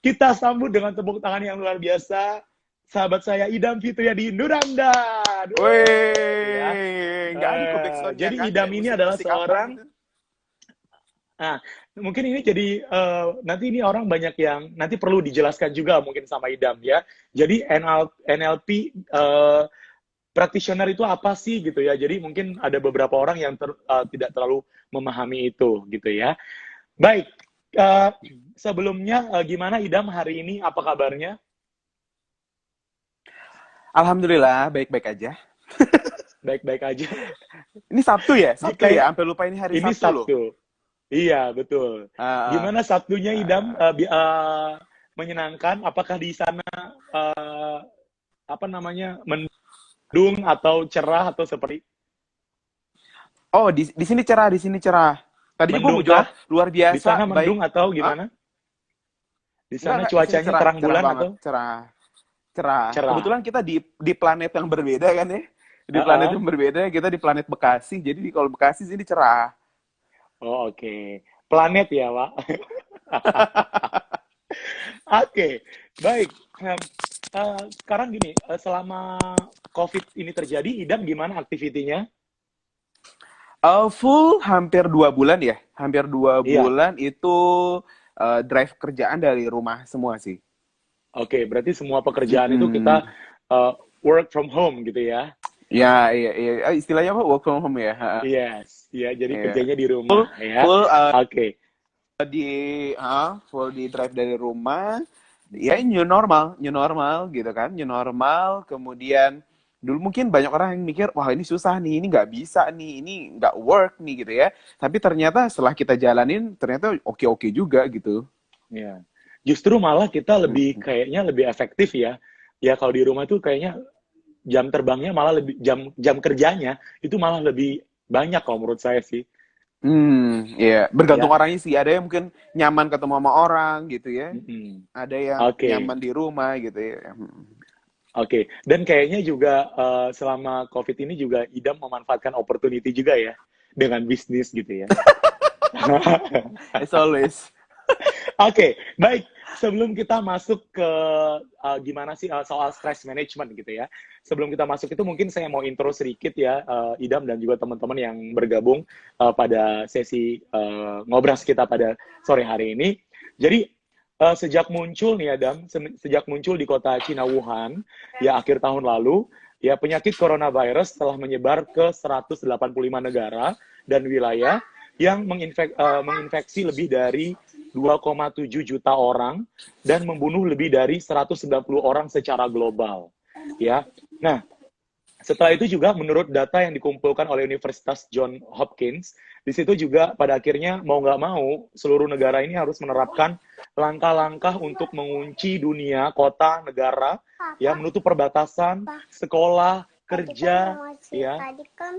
Kita sambut dengan tepuk tangan yang luar biasa sahabat saya Idam Fitriadi Nuranda. Ya. Weh, nggak ada kok backsoundnya Jadi kan? Idam Kayak ini adalah musik-musik apa seorang, gitu? nah mungkin ini jadi nanti ini orang banyak yang nanti perlu dijelaskan juga mungkin sama Idam ya. Jadi NLP practitioner itu apa sih gitu ya. Jadi mungkin ada beberapa orang yang tidak terlalu memahami itu gitu ya. Baik, sebelumnya gimana Idam hari ini? Apa kabarnya? Alhamdulillah, baik-baik aja. Baik-baik aja. Ini Sabtu ya? Sabtu Jika ya? Sampai lupa ini hari ini Sabtu loh. Sabtu, iya betul. Ah, Gimana Sabtunya Idam? ah. Menyenangkan? Apakah di sana eh, apa namanya mendung atau cerah atau seperti Oh, di sini cerah, di sini cerah. Tadinya gue mau mendung jawab kah? luar Di sana biasa, baik. mendung atau Hah? gimana? Di sana Enggak, di sini cuacanya cerah, terang cerah bulan banget, atau cerah, cerah. cerah? Kebetulan kita di planet yang berbeda kan ya? Di planet Heeh. yang berbeda, kita di planet Bekasi. Jadi kalau Bekasi sini cerah. Oh, oke. Planet ya, Pak. Oke, baik. Sekarang gini, selama COVID ini terjadi, Idam gimana aktivitinya? Full hampir 2 bulan ya. Hampir dua Iya, bulan itu drive kerjaan dari rumah semua sih. oke. Berarti semua pekerjaan itu kita Mm-mm. work from home gitu ya? Ya, iya, iya. Istilahnya apa? Work from home ya. Ha, Yes, ya. Jadi iya. kerjanya di Full, rumah ya. full Oke. full di drive dari rumah. Ya new normal gitu kan, new normal. Kemudian dulu mungkin banyak orang yang mikir, wah ini susah nih, ini nggak bisa nih, ini nggak work nih gitu ya. Tapi ternyata setelah kita jalanin, ternyata oke-oke juga gitu. Ya. Justru malah kita lebih kayaknya lebih efektif ya. Ya kalau di rumah tuh kayaknya jam terbangnya malah lebih jam jam kerjanya itu malah lebih banyak kalau menurut saya sih. Iya, bergantung Ya. orangnya sih. Ada yang mungkin nyaman ketemu sama orang gitu ya. Mm-mm. Ada yang Oke. nyaman di rumah gitu ya. Oke, dan kayaknya juga selama COVID ini juga Idam memanfaatkan opportunity juga ya dengan bisnis gitu ya. As always. Oke, baik. Sebelum kita masuk ke gimana sih soal stress management gitu ya. Sebelum kita masuk itu mungkin saya mau intro sedikit ya, Idam dan juga teman-teman yang bergabung pada sesi ngobras kita pada sore hari ini. Jadi sejak muncul nih Adam, sejak muncul di kota Cina Wuhan ya akhir tahun lalu, ya penyakit coronavirus telah menyebar ke 185 negara dan wilayah yang menginfeksi lebih dari 2,7 juta orang dan membunuh lebih dari 190 orang secara global. Ya. Nah, setelah itu juga menurut data yang dikumpulkan oleh Universitas Johns Hopkins, di situ juga pada akhirnya mau nggak mau seluruh negara ini harus menerapkan langkah-langkah untuk mengunci dunia, kota, negara, ya menutup perbatasan, sekolah, kerja, ya,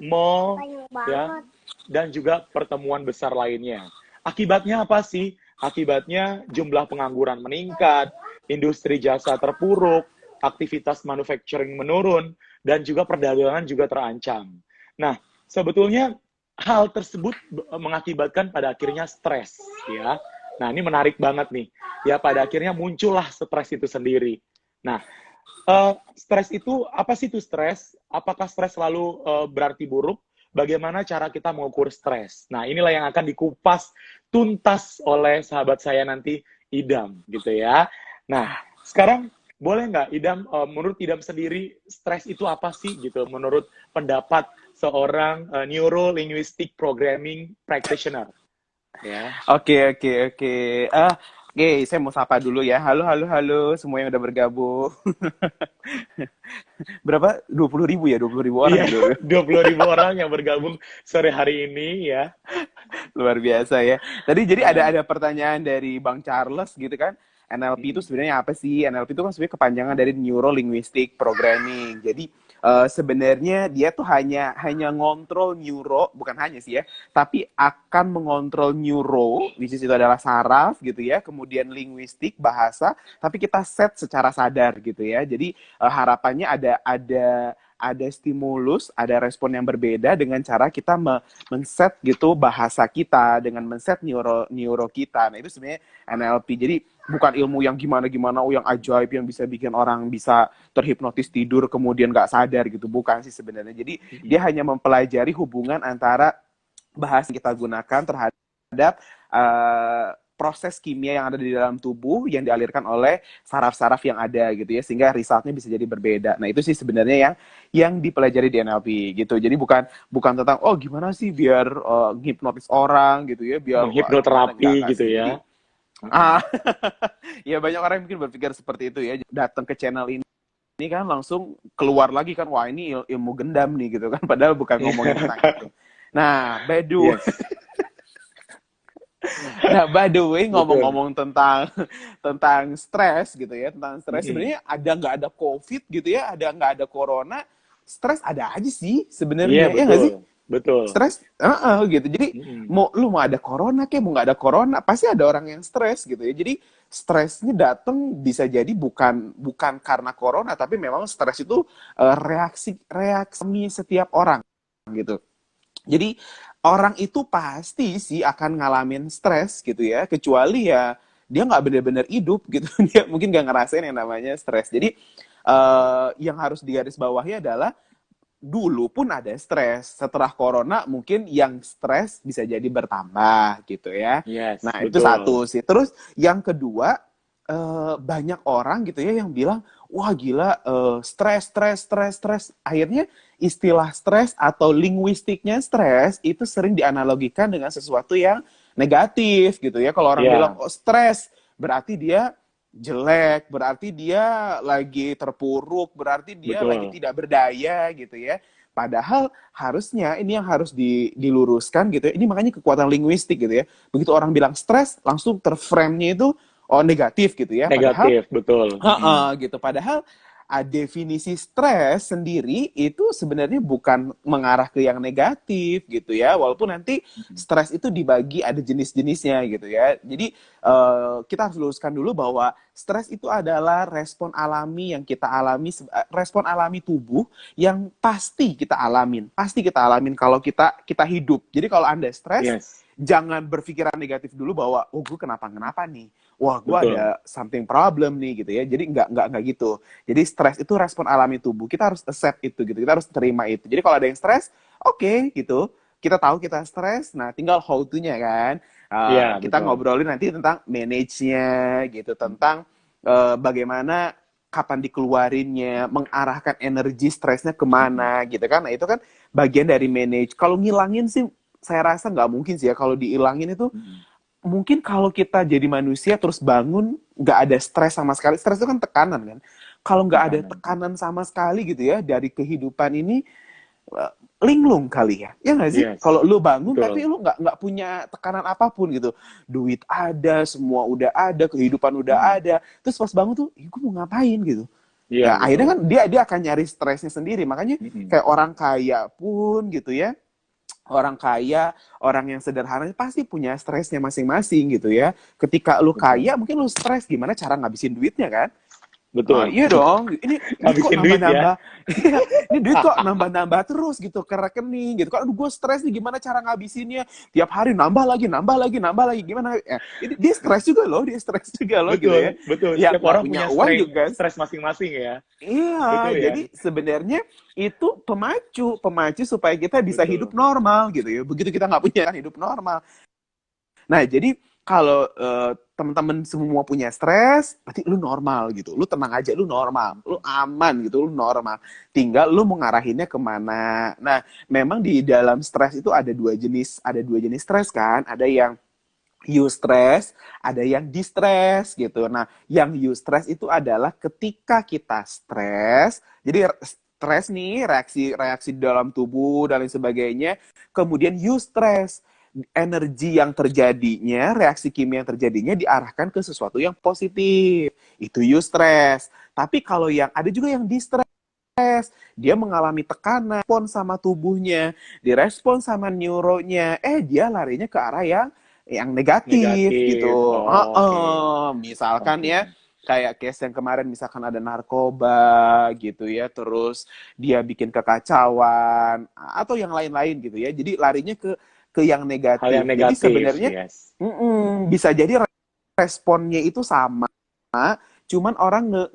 mall, ya, dan juga pertemuan besar lainnya. Akibatnya apa sih? Akibatnya jumlah pengangguran meningkat, industri jasa terpuruk, aktivitas manufacturing menurun, dan juga perdagangan juga terancam. Nah, sebetulnya hal tersebut mengakibatkan pada akhirnya stres, ya. Nah, ini menarik banget nih. Ya, pada akhirnya muncullah stres itu sendiri. Nah, stres itu apa sih itu stres? Apakah stres selalu berarti buruk? Bagaimana cara kita mengukur stres? Nah, inilah yang akan dikupas tuntas oleh sahabat saya nanti Idam, gitu ya. Nah, sekarang boleh nggak Idam, menurut Idam sendiri stres itu apa sih gitu? Menurut pendapat seorang neuro linguistic programming practitioner, ya. Oke, oke, oke. Oke, saya mau sapa dulu ya. Halo, halo, halo, semua yang udah bergabung. Berapa? 20.000 ya? 20.000 orang Iya, ya? 20. 20.000 orang yang bergabung sore hari ini ya. Luar biasa ya. Tadi jadi ada Nah, ada pertanyaan dari Bang Charles gitu kan. NLP itu mm-mm. sebenarnya apa sih? NLP itu kan sebenarnya kepanjangan dari Neuro Linguistic Programming. Jadi sebenarnya dia tuh hanya ngontrol neuro, bukan hanya sih ya, tapi akan mengontrol neuro, which is itu adalah saraf gitu ya, kemudian linguistik bahasa, tapi kita set secara sadar gitu ya. Jadi harapannya ada stimulus, ada respon yang berbeda dengan cara kita men-set gitu bahasa kita, dengan men-set neuro kita. Nah, itu sebenarnya NLP. Jadi bukan ilmu yang gimana-gimana, yang ajaib, yang bisa bikin orang bisa terhipnotis tidur kemudian nggak sadar gitu. Bukan sih sebenarnya. Jadi dia hanya mempelajari hubungan antara bahasa yang kita gunakan terhadap proses kimia yang ada di dalam tubuh yang dialirkan oleh saraf-saraf yang ada gitu ya, sehingga resultnya bisa jadi berbeda. Nah, itu sih sebenarnya yang dipelajari di NLP gitu. Jadi bukan tentang gimana sih biar hipnotis orang gitu ya, biar gimana, Menghipnoterapi enggak gitu sih. Jadi ya. ya banyak orang yang mungkin berpikir seperti itu ya. Datang ke channel ini kan langsung keluar lagi kan, wah ini ilmu gendam nih gitu kan, padahal bukan ngomongin tentang itu. Nah, Yes. by the way, Betul. ngomong-ngomong tentang stres gitu ya, tentang stres sebenarnya ada nggak ada COVID gitu ya, ada nggak ada corona, stres ada aja sih Iya, sebenarnya, ya nggak betul. sih? Betul. Stres, gitu. Jadi lu mau ada corona kayak mau nggak ada corona, pasti ada orang yang stres gitu ya. Jadi stresnya datang bisa jadi bukan karena corona, tapi memang stres itu reaksi setiap orang gitu. Jadi orang itu pasti sih akan ngalamin stres gitu ya, kecuali ya dia nggak benar-benar hidup gitu, dia mungkin nggak ngerasain yang namanya stres. Jadi yang harus digarisbawahi adalah dulu pun ada stres, setelah corona mungkin yang stres bisa jadi bertambah gitu ya. Yes, Nah itu betul. satu sih. Terus yang kedua, banyak orang gitu ya yang bilang, wah gila, stres. Akhirnya istilah stres atau linguistiknya stres itu sering dianalogikan dengan sesuatu yang negatif gitu ya. Kalau orang bilang, stres, berarti dia jelek, berarti dia lagi terpuruk, berarti dia lagi tidak berdaya gitu ya. Padahal harusnya ini yang harus diluruskan gitu ya. Ini makanya kekuatan linguistik gitu ya. Begitu orang bilang stres, langsung terframe-nya itu negatif gitu ya. Negatif, betul. Gitu. Padahal definisi stres sendiri itu sebenarnya bukan mengarah ke yang negatif gitu ya. Walaupun nanti stres itu dibagi ada jenis-jenisnya gitu ya. Jadi kita harus luruskan dulu bahwa stres itu adalah respon alami yang kita alami, respon alami tubuh yang pasti kita alamin. Pasti kita alamin kalau kita hidup. Jadi kalau Anda stres, jangan berpikiran negatif dulu bahwa gue kenapa nih. Wah, gue ada something problem nih gitu ya. Jadi nggak gitu. Jadi stres itu respon alami tubuh. Kita harus accept itu gitu. Kita harus terima itu. Jadi kalau ada yang stres, oke, gitu. Kita tahu kita stres. Nah, tinggal how to-nya kan. Kita ngobrolin nanti tentang manage-nya gitu. Tentang bagaimana kapan dikeluarinnya, mengarahkan energi stresnya kemana gitu kan. Nah, itu kan bagian dari manage. Kalau ngilangin sih, saya rasa nggak mungkin sih ya. Kalau dihilangin itu mungkin kalau kita jadi manusia terus bangun nggak ada stres sama sekali. Stres itu kan tekanan kan. Kalau nggak ada tekanan sama sekali gitu ya dari kehidupan ini, linglung kali ya. Ya nggak sih? Kalau lu bangun tapi lu nggak punya tekanan apapun gitu. Duit ada, semua udah ada, kehidupan udah ada. Terus pas bangun tuh, gue mau ngapain gitu. Ya, akhirnya kan dia akan nyari stresnya sendiri. Makanya kayak orang kaya pun gitu ya. Orang kaya, orang yang sederhana pasti punya stresnya masing-masing gitu ya. Ketika lu kaya, mungkin lu stres gimana cara ngabisin duitnya kan? Betul. Iya dong. Ini duit kok nambah-nambah. Ya? Ini duit kok nambah-nambah terus gitu ke rekening gitu. Kan aduh gue stres nih gimana cara ngabisinnya. Tiap hari nambah lagi. Gimana? Dia stres juga loh, gitu ya. Betul. Ya, setiap orang punya uang juga stres masing-masing ya. Iya, jadi sebenarnya itu pemacu supaya kita bisa hidup normal gitu ya. Begitu kita nggak punya hidup normal. Nah, jadi kalau teman-teman semua punya stres, berarti lu normal gitu. Lu tenang aja, lu normal. Lu aman gitu, lu normal. Tinggal lu mau ngarahinnya kemana. Nah, memang di dalam stres itu ada dua jenis stres kan. Ada yang eustress, ada yang distress gitu. Nah, yang eustress itu adalah ketika kita stres. Jadi stres nih, reaksi dalam tubuh dan lain sebagainya. Kemudian eustress, energi yang terjadinya, reaksi kimia yang terjadinya diarahkan ke sesuatu yang positif. Itu eustress. Tapi kalau yang ada juga yang distress, dia mengalami tekanan, respon sama tubuhnya, direspon sama neuronya, dia larinya ke arah yang negatif gitu. Misalkan ya, kayak case yang kemarin misalkan ada narkoba gitu ya, terus dia bikin kekacauan atau yang lain-lain gitu ya. Jadi larinya ke yang Hal yang negatif. Jadi negatif, sebenarnya yes. bisa jadi responnya itu sama, cuman orang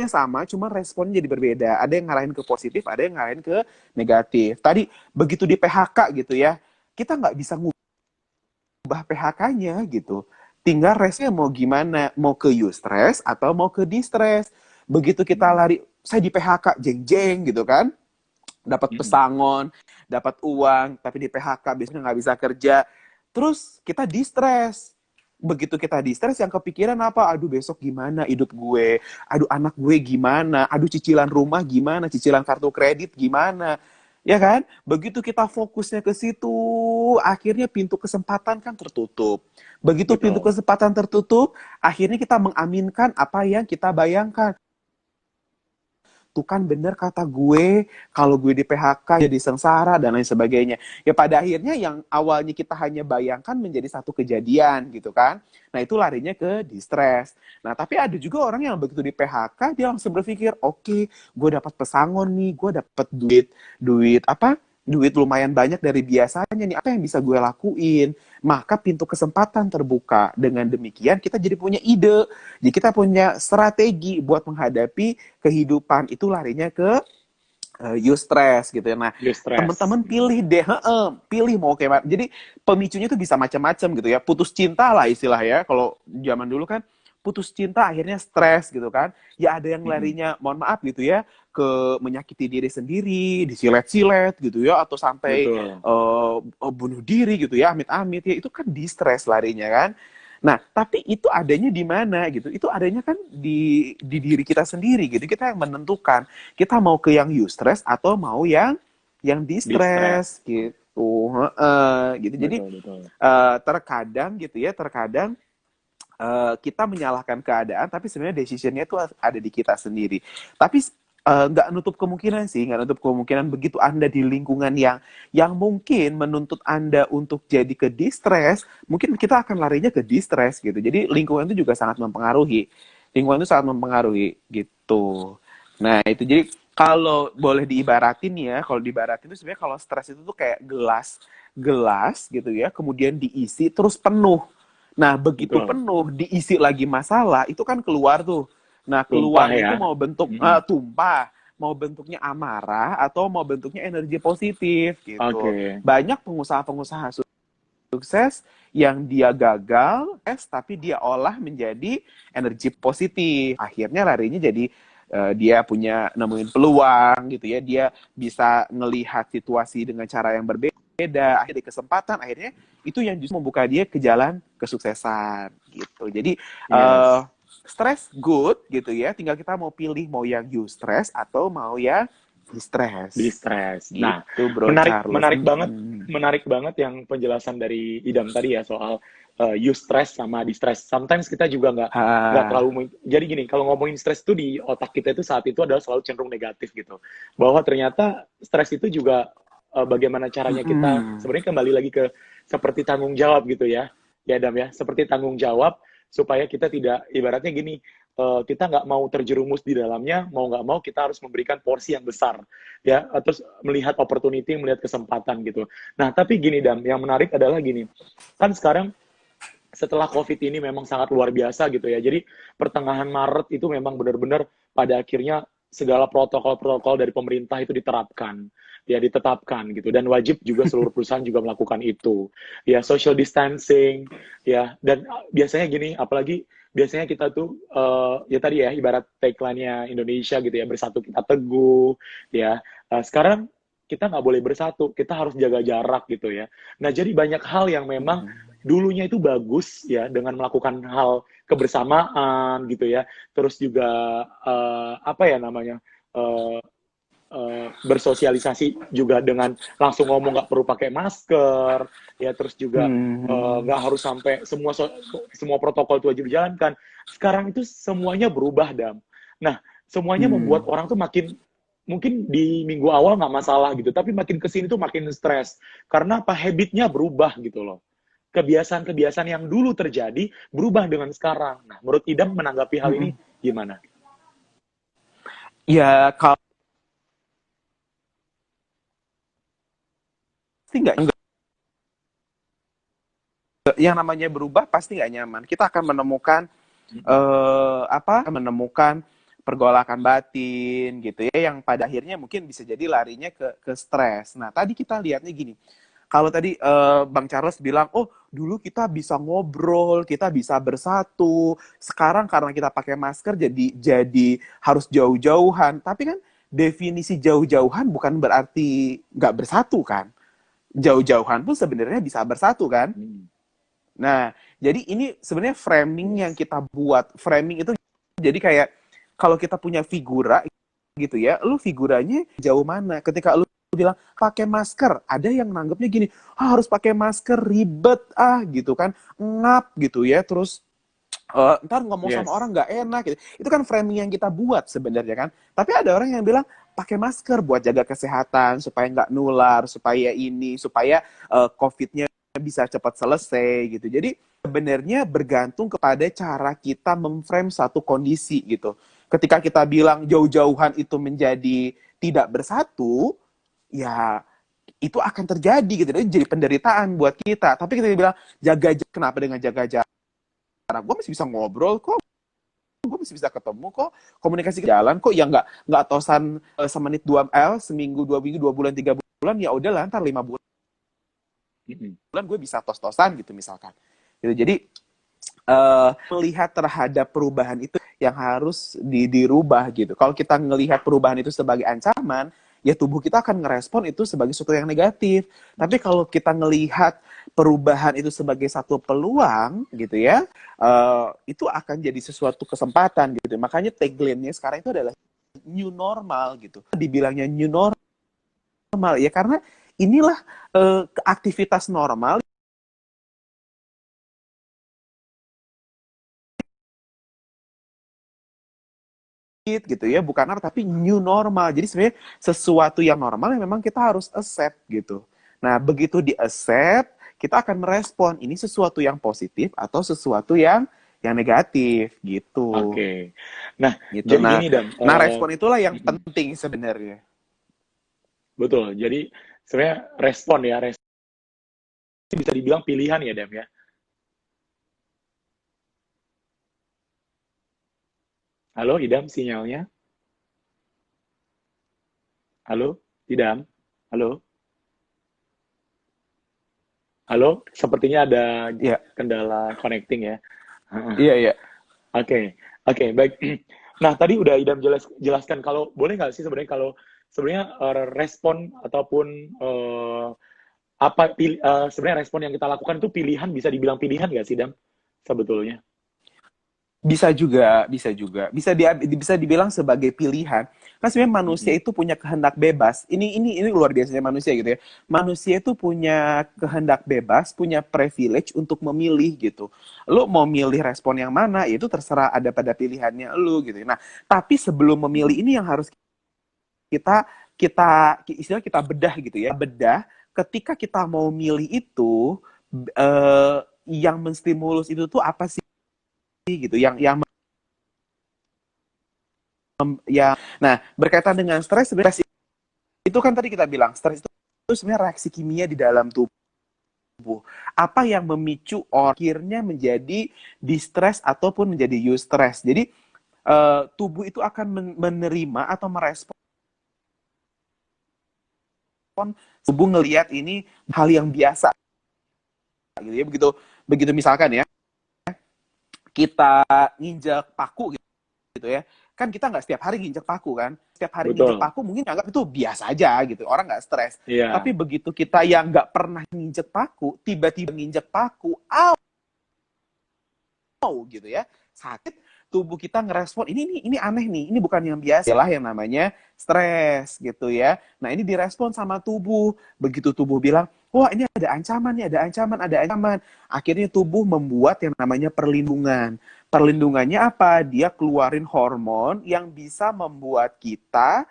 sama, cuman responnya jadi berbeda. Ada yang ngarahin ke positif, ada yang ngarahin ke negatif. Tadi begitu di PHK gitu ya, kita nggak bisa ngubah PHK-nya gitu. Tinggal resnya mau gimana, mau ke eustress atau mau ke distress. Begitu kita lari, saya di PHK, jeng-jeng gitu kan, dapat pesangon, dapat uang, tapi di PHK biasanya nggak bisa kerja. Terus kita distress. Begitu kita distress, yang kepikiran apa? Aduh besok gimana hidup gue? Aduh anak gue gimana? Aduh cicilan rumah gimana? Cicilan kartu kredit gimana? Ya kan? Begitu kita fokusnya ke situ, akhirnya pintu kesempatan kan tertutup. Begitu pintu Betul. kesempatan tertutup, akhirnya kita mengaminkan apa yang kita bayangkan. Tuh kan bener kata gue, kalau gue di PHK jadi sengsara dan lain sebagainya. Ya pada akhirnya yang awalnya kita hanya bayangkan menjadi satu kejadian gitu kan. Nah itu larinya ke distress. Nah tapi ada juga orang yang begitu di PHK dia langsung berpikir, oke, gue dapat pesangon nih, gue dapat duit apa? Duit lumayan banyak dari biasanya nih, apa yang bisa gue lakuin? Maka pintu kesempatan terbuka. Dengan demikian kita jadi punya ide, jadi kita punya strategi buat menghadapi kehidupan. Itu larinya ke eustress gitu ya. Nah, Eustress. teman-teman pilih deh, pilih mau kayak mana. Jadi pemicunya itu bisa macam-macam gitu ya. Putus cinta lah istilah ya. Kalau zaman dulu kan putus cinta akhirnya stres gitu kan. Ya ada yang larinya, mohon maaf gitu ya, ke menyakiti diri sendiri, disilet-silet gitu ya, atau sampai Betul. bunuh diri gitu ya, amit-amit ya. Itu kan di-stres larinya kan. Nah, tapi itu adanya di mana gitu? Itu adanya kan di diri kita sendiri gitu. Kita yang menentukan kita mau ke yang eustress atau mau yang distress Distress. gitu. Gitu. Jadi Betul, betul. terkadang gitu ya, terkadang kita menyalahkan keadaan, tapi sebenarnya decisionnya itu ada di kita sendiri. Tapi nggak nutup kemungkinan sih, nggak nutup kemungkinan begitu Anda di lingkungan yang mungkin menuntut Anda untuk jadi ke distress, mungkin kita akan larinya ke distress gitu. Jadi lingkungan itu juga sangat mempengaruhi. Lingkungan itu sangat mempengaruhi gitu. Nah itu jadi kalau boleh diibaratin ya, kalau diibaratin itu sebenarnya kalau stres itu tuh kayak gelas gitu ya, kemudian diisi terus penuh. Nah, begitu Betul. penuh, diisi lagi masalah, itu kan keluar tuh. Nah, Tumpah keluarnya ya. itu mau bentuk tumpah, mau bentuknya amarah, atau mau bentuknya energi positif, gitu. Oke. Banyak pengusaha-pengusaha sukses yang dia gagal, tapi dia olah menjadi energi positif. Akhirnya larinya jadi dia punya nemuin peluang, gitu ya. Dia bisa ngelihat situasi dengan cara yang berbeda, akhirnya kesempatan, akhirnya itu yang justru membuka dia ke jalan kesuksesan gitu. Jadi Yes. stress good gitu ya, tinggal kita mau pilih mau yang you stress atau mau yang distress Distress. Nah, gitu Bro menarik Charles. menarik banget yang penjelasan dari Idam tadi ya soal eustress sama distress. Sometimes kita juga nggak terlalu jadi gini, kalau ngomongin stres itu di otak kita itu saat itu adalah selalu cenderung negatif gitu. Bahwa ternyata stres itu juga bagaimana caranya kita sebenarnya kembali lagi ke seperti tanggung jawab gitu ya. Ya Adam ya, seperti tanggung jawab supaya kita tidak ibaratnya gini, kita nggak mau terjerumus di dalamnya, mau nggak mau kita harus memberikan porsi yang besar ya, terus melihat opportunity, melihat kesempatan gitu. Nah tapi gini Dam, yang menarik adalah gini, kan sekarang setelah COVID ini memang sangat luar biasa gitu ya. Jadi pertengahan Maret itu memang benar-benar pada akhirnya segala protokol-protokol dari pemerintah itu diterapkan, ya ditetapkan gitu. Dan wajib juga seluruh perusahaan juga melakukan itu. Ya social distancing, ya. Dan biasanya gini, apalagi biasanya kita tuh ya tadi ya ibarat tagline-nya Indonesia gitu ya, bersatu kita teguh, ya. Sekarang kita nggak boleh bersatu, kita harus jaga jarak gitu ya. Nah jadi banyak hal yang memang dulunya itu bagus ya dengan melakukan hal kebersamaan gitu ya, terus juga apa ya namanya, uh, bersosialisasi juga dengan langsung ngomong nggak perlu pakai masker ya, terus juga nggak harus sampai semua protokol itu wajib dijalankan. Sekarang itu semuanya berubah Dam. Nah semuanya membuat orang tuh makin, mungkin di minggu awal nggak masalah gitu, tapi makin kesini tuh makin stres karena apa, habitnya berubah gitu loh. kebiasaan-kebiasaan yang dulu terjadi berubah dengan sekarang. Nah, menurut Idam menanggapi hal ini gimana? Ya, kalau pasti nggak yang namanya berubah pasti nggak nyaman. Kita akan menemukan menemukan pergolakan batin gitu ya, yang pada akhirnya mungkin bisa jadi larinya ke stres. Nah, tadi kita lihatnya gini. Kalau tadi Bang Charles bilang, oh dulu kita bisa ngobrol, kita bisa bersatu. Sekarang karena kita pakai masker jadi harus jauh-jauhan. Tapi kan definisi jauh-jauhan bukan berarti nggak bersatu kan. Jauh-jauhan pun sebenarnya bisa bersatu kan. Nah, jadi ini sebenarnya framing yang kita buat. Framing itu jadi kayak kalau kita punya figura gitu ya, lu figuranya jauh mana? Ketika lu bilang pakai masker, ada yang nanggepnya gini, harus pakai masker ribet gitu kan, ngap gitu ya, terus ntar ngomong sama orang nggak enak gitu. Itu kan framing yang kita buat sebenarnya kan. Tapi ada orang yang bilang pakai masker buat jaga kesehatan supaya nggak nular, supaya COVID-nya bisa cepat selesai gitu. Jadi sebenarnya bergantung kepada cara kita memframe satu kondisi gitu. Ketika kita bilang jauh-jauhan itu menjadi tidak bersatu, ya itu akan terjadi gitu. Jadi penderitaan buat kita. Tapi kita bilang jaga jarak, kenapa dengan jaga jarak? Gue masih bisa ngobrol kok, gue masih bisa ketemu kok, komunikasi jalan kok, yang nggak tosan semenit 2 seminggu 2 minggu 2 bulan 3 bulan, ya udahlah ntar 5 bulan gue bisa tos-tosan gitu misalkan gitu. Jadi melihat terhadap perubahan itu yang harus dirubah gitu. Kalau kita ngelihat perubahan itu sebagai ancaman, ya tubuh kita akan ngerespon itu sebagai sesuatu yang negatif. Tapi kalau kita ngelihat perubahan itu sebagai satu peluang gitu ya, itu akan jadi sesuatu kesempatan gitu. Makanya tagline-nya sekarang itu adalah new normal gitu. Dibilangnya new normal ya karena inilah aktivitas normal gitu ya, bukan apa tapi new normal. Jadi sebenarnya sesuatu yang normal yang memang kita harus accept gitu. Nah, begitu di accept, kita akan merespon ini sesuatu yang positif atau sesuatu yang negatif gitu. Oke. Nah, Gitu. jadi gini Dan. Nah, respon itulah yang penting sebenarnya. Betul. Jadi sebenarnya respon bisa dibilang pilihan ya, Dam ya. Halo, Idam, sinyalnya? Halo, Idam? Halo? Halo, sepertinya ada Iya. kendala connecting ya. Iya, iya. Oke, baik. Nah, tadi udah Idam jelaskan, kalau boleh nggak sih sebenarnya kalau sebenarnya respon ataupun sebenarnya respon yang kita lakukan itu pilihan, bisa dibilang pilihan nggak sih, Dam? Sebetulnya. Bisa juga, bisa juga. Bisa dibilang sebagai pilihan. Kan sebenarnya manusia itu punya kehendak bebas. Ini luar biasanya manusia gitu ya. Manusia itu punya kehendak bebas, punya privilege untuk memilih gitu. Lu mau milih respon yang mana, ya itu terserah, ada pada pilihannya lu gitu. Nah, tapi sebelum memilih ini yang harus kita istilah kita bedah gitu ya. Bedah ketika kita mau milih itu yang menstimulus itu tuh apa sih gitu. Nah, berkaitan dengan stres, sebenarnya itu kan tadi kita bilang stres itu sebenarnya reaksi kimia di dalam tubuh. Apa yang memicu akhirnya menjadi distress ataupun menjadi eustress. Jadi tubuh itu akan menerima atau merespon tubuh ngelihat ini hal yang biasa gitu ya. Begitu misalkan ya kita nginjak paku gitu ya, kan kita nggak setiap hari nginjek paku kan, setiap hari nginjek paku mungkin anggap itu biasa aja gitu, orang nggak stres. Tapi begitu kita yang nggak pernah nginjek paku, tiba-tiba nginjek paku, gitu ya, sakit, tubuh kita ngerespon, ini aneh nih, ini bukan yang biasa lah, yang namanya stres gitu ya. Nah, ini direspon sama tubuh. Begitu tubuh bilang, wah ini ada ancaman nih, ada ancaman. Akhirnya tubuh membuat yang namanya perlindungan. Perlindungannya apa? Dia keluarin hormon yang bisa membuat kita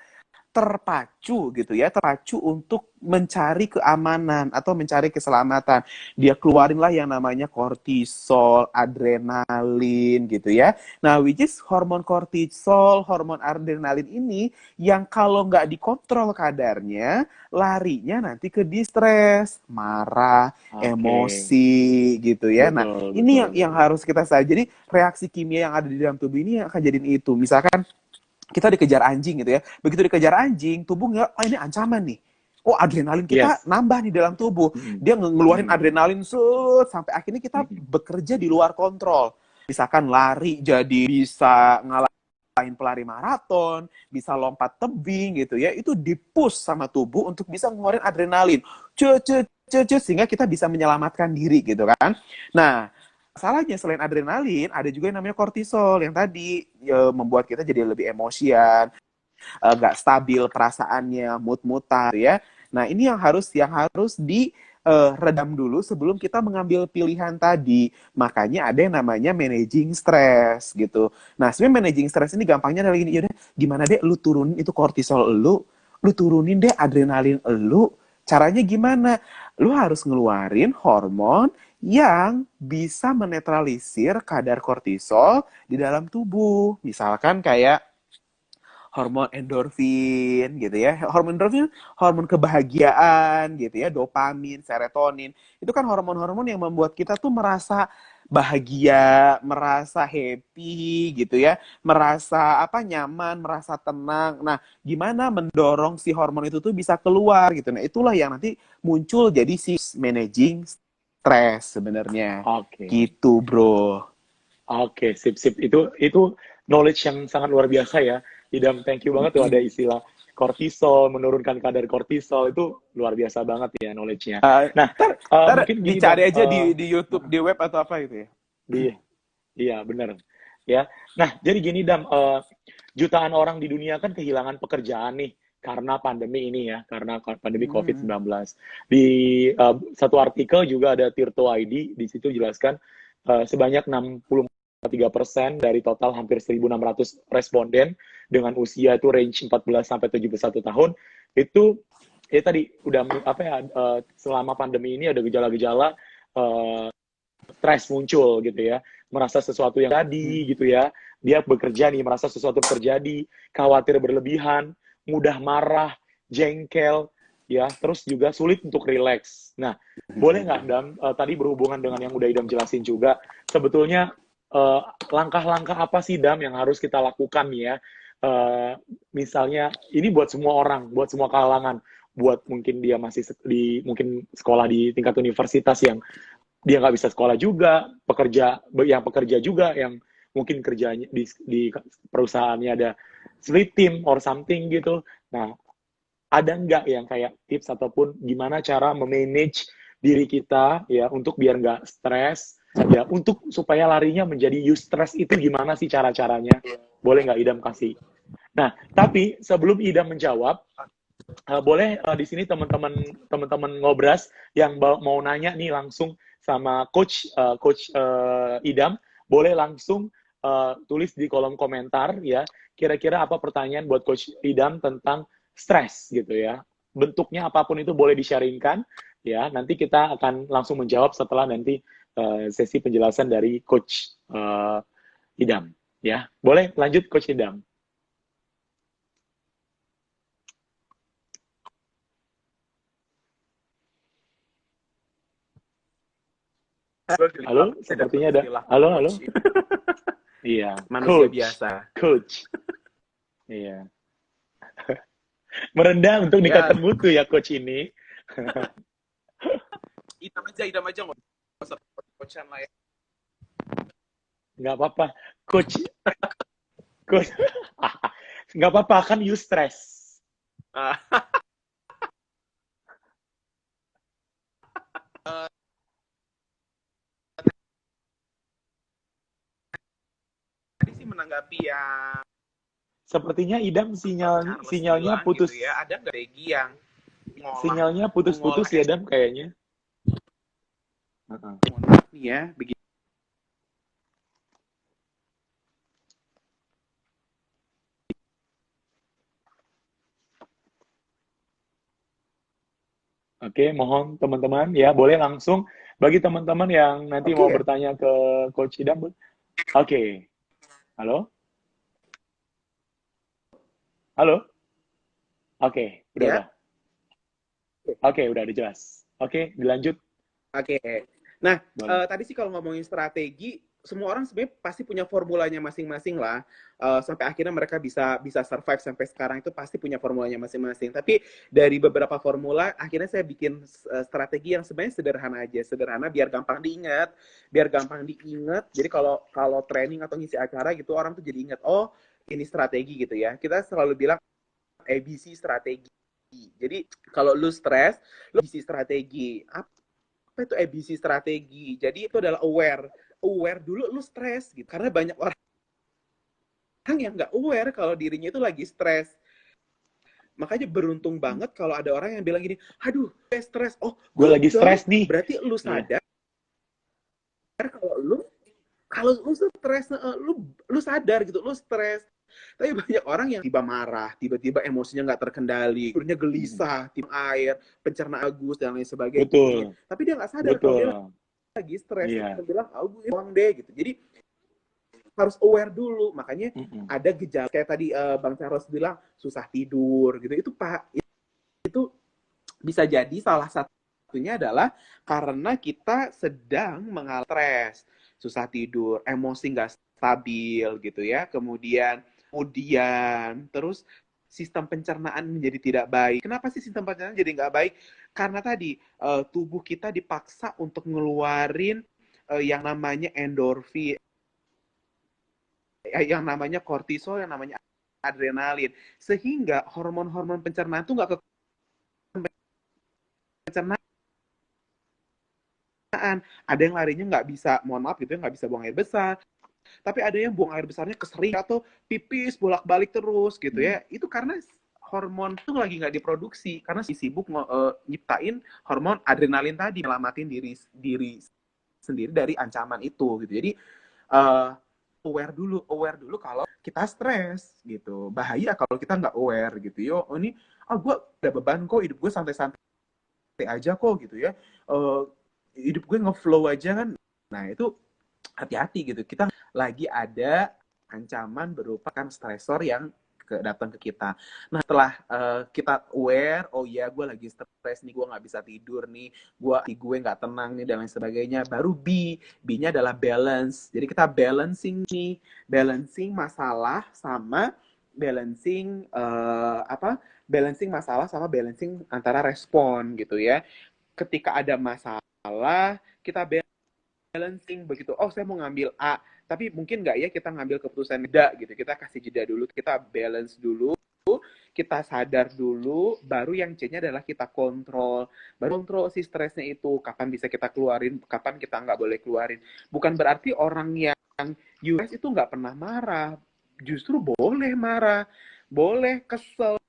terpacu gitu ya, terpacu untuk mencari keamanan atau mencari keselamatan. Dia keluarinlah yang namanya kortisol, adrenalin gitu ya. Nah, which is hormon kortisol, hormon adrenalin ini yang kalau nggak dikontrol kadarnya, larinya nanti ke distres, marah, Oke. emosi gitu ya. Nah, Betul, ini betul, yang betul. harus kita sadari. Jadi reaksi kimia yang ada di dalam tubuh ini yang akan jadiin itu. Misalkan kita dikejar anjing gitu ya. Begitu dikejar anjing, tubuh nggak, oh ini ancaman nih. Oh, adrenalin kita Yes. nambah di dalam tubuh. Mm-mm. Dia ngeluarin Mm-mm. adrenalin sampai akhirnya kita Mm-mm. bekerja di luar kontrol. Misalkan lari jadi bisa ngalahin pelari maraton, bisa lompat tebing gitu ya. Itu dipush sama tubuh untuk bisa ngeluarin adrenalin. Sehingga kita bisa menyelamatkan diri gitu kan. Nah, salahnya selain adrenalin, ada juga yang namanya kortisol yang tadi membuat kita jadi lebih emosian, nggak stabil perasaannya, mood-moodan ya. Nah, ini yang harus redam dulu sebelum kita mengambil pilihan tadi. Makanya ada yang namanya managing stress gitu. Nah, sebenarnya managing stress ini gampangnya adalah gini, yaudah gimana deh lu turunin itu kortisol lu turunin deh adrenalin lu. Caranya gimana? Lu harus ngeluarin hormon yang bisa menetralisir kadar kortisol di dalam tubuh. Misalkan kayak hormon endorfin gitu ya. Hormon endorfin hormon kebahagiaan gitu ya, dopamin, serotonin. Itu kan hormon-hormon yang membuat kita tuh merasa bahagia, merasa happy gitu ya, merasa apa nyaman, merasa tenang. Nah, gimana mendorong si hormon itu tuh bisa keluar gitu. Nah, itulah yang nanti muncul jadi si managing stress sebenarnya. Oke. Gitu, Bro. Oke, sip, sip. Itu knowledge yang sangat luar biasa ya. Idam, thank you banget tuh ada istilah kortisol, menurunkan kadar kortisol itu luar biasa banget ya knowledge-nya. Nah, Ntar, mungkin gini dicari Dam, aja di YouTube, di web atau apa gitu ya. di iya bener ya. Nah, jadi gini Dam, jutaan orang di dunia kan kehilangan pekerjaan nih karena pandemi ini ya, karena pandemi Hmm. COVID-19. Di satu artikel juga ada Tirto ID, di situ jelaskan sebanyak 63% dari total hampir 1.600 responden dengan usia itu range 14 sampai 71 tahun itu ya tadi udah apa ya selama pandemi ini ada gejala-gejala uh, stres muncul gitu ya, merasa sesuatu yang jadi gitu ya, dia bekerja nih merasa sesuatu terjadi, khawatir berlebihan, mudah marah, jengkel, ya, terus juga sulit untuk rileks. Nah, boleh nggak Dam, tadi berhubungan dengan yang udah Idam jelasin juga, sebetulnya langkah-langkah apa sih Dam yang harus kita lakukan nih ya, misalnya ini buat semua orang, buat semua kalangan, buat mungkin dia masih di mungkin sekolah di tingkat universitas yang dia nggak bisa sekolah juga, pekerja juga yang mungkin kerjanya di perusahaannya ada split team or something gitu. Nah, ada nggak yang kayak tips ataupun gimana cara memanage diri kita ya untuk biar nggak stres ya untuk supaya larinya menjadi eustress itu gimana sih cara-caranya? Boleh nggak Idam kasih? Nah, tapi sebelum Idam menjawab, boleh di sini teman-teman ngobras yang mau nanya nih langsung sama coach Idam, boleh langsung tulis di kolom komentar ya kira-kira apa pertanyaan buat coach Idam tentang stres gitu ya, bentuknya apapun itu boleh di-sharingkan ya, nanti kita akan langsung menjawab setelah nanti sesi penjelasan dari coach Idam ya. Boleh lanjut coach Idam. Halo, Saya dapat sepertinya ada. istilah Halo, halo. coach, Iya, manusia coach. biasa. Coach. Iya. Merendah untuk Ya, dikatakan mutu ya coach ini. idam aja nggak usah coachan lah ya. Nggak apa-apa. Coach, coach. Nggak apa-apa, kan you stress. Ah, tadi sih menanggapi yang Sepertinya Idam Charles sinyalnya bilang putus. gitu ya, ada nggak Regi yang Sinyalnya mengolah putus-putus ya Dam kayaknya. nih ya, begini. Oke, mohon teman-teman ya boleh langsung bagi teman-teman yang nanti mau Oke. bertanya ke Coach Idam. Oke, halo, halo, oke, udah, Ya. oke, udah jelas. Oke, dilanjut, Oke. Nah, boleh. tadi sih kalau ngomongin strategi, semua orang sebenarnya pasti punya formulanya masing-masing lah. Sampai akhirnya mereka bisa bisa survive sampai sekarang itu pasti punya formulanya masing-masing. Tapi dari beberapa formula, akhirnya saya bikin strategi yang sebenarnya sederhana aja, sederhana biar gampang diingat, biar gampang diingat. Jadi kalau kalau training atau ngisi acara gitu, orang tuh jadi ingat, oh ini strategi gitu ya. Kita selalu bilang ABC strategi. Jadi kalau lu stres, lu ABC strategi. Apa itu ABC strategi? Jadi itu adalah aware. Aware dulu lu stres gitu. Karena banyak orang yang nggak aware kalau dirinya itu lagi stres. Makanya beruntung banget kalau ada orang yang bilang gini, aduh, stres. Oh, Gue lagi enggak. stres nih. Berarti lu Iya, sadar kalau lu kalau lu stres, lu sadar gitu, lu stres. Tapi banyak orang yang tiba marah, tiba-tiba emosinya nggak terkendali, tidurnya gelisah, tim air, pencernaan bagus dan lain sebagainya. betul, Tapi dia nggak sadar kalau dia betul. lagi stres. Dia Iya. bilang, oh gue doang deh gitu. Jadi harus aware dulu. Makanya Mm-mm. ada gejala kayak tadi Bang Charles bilang susah tidur gitu. Itu Pak, itu bisa jadi salah satunya adalah karena kita sedang mengalami stres, susah tidur, emosi nggak stabil gitu ya. Kemudian terus sistem pencernaan menjadi tidak baik. Kenapa sih sistem pencernaan jadi nggak baik? Karena tadi tubuh kita dipaksa untuk ngeluarin yang namanya endorfin, yang namanya kortisol, yang namanya adrenalin, sehingga hormon-hormon pencernaan itu nggak ke pencernaan. Ada yang larinya nggak bisa, mohon maaf gitu ya, nggak bisa buang air besar, tapi ada yang buang air besarnya kesering atau pipis bolak-balik terus gitu Mm. ya. Itu karena hormon itu lagi nggak diproduksi karena si sibuk nyiptain hormon adrenalin tadi, melamatin diri diri sendiri dari ancaman itu gitu. Jadi uh, aware dulu kalau kita stres gitu. Bahaya kalau kita nggak aware gitu. Yo, oh ini gue ada beban kok, hidup gue santai-santai aja kok gitu ya. Uh, Hidup gue nge-flow aja kan. Nah, itu hati-hati gitu. Kita lagi ada ancaman berupa kan stresor yang datang ke kita. Nah, setelah kita aware, oh iya gue lagi stres nih, gue nggak bisa tidur nih, gue nggak tenang nih dan lain sebagainya. Baru B-nya adalah balance. Jadi kita balancing nih, balancing masalah sama balancing balancing masalah sama balancing antara respon gitu ya. Ketika ada masalah, kita balancing begitu. Oh, saya mau ngambil A, tapi mungkin nggak ya kita ngambil keputusan jeda gitu. Kita kasih jeda dulu, kita balance dulu, kita sadar dulu, baru yang C-nya adalah kita kontrol. Baru kontrol si stresnya itu, kapan bisa kita keluarin, kapan kita nggak boleh keluarin. Bukan berarti orang yang US itu nggak pernah marah. Justru boleh marah, boleh kesel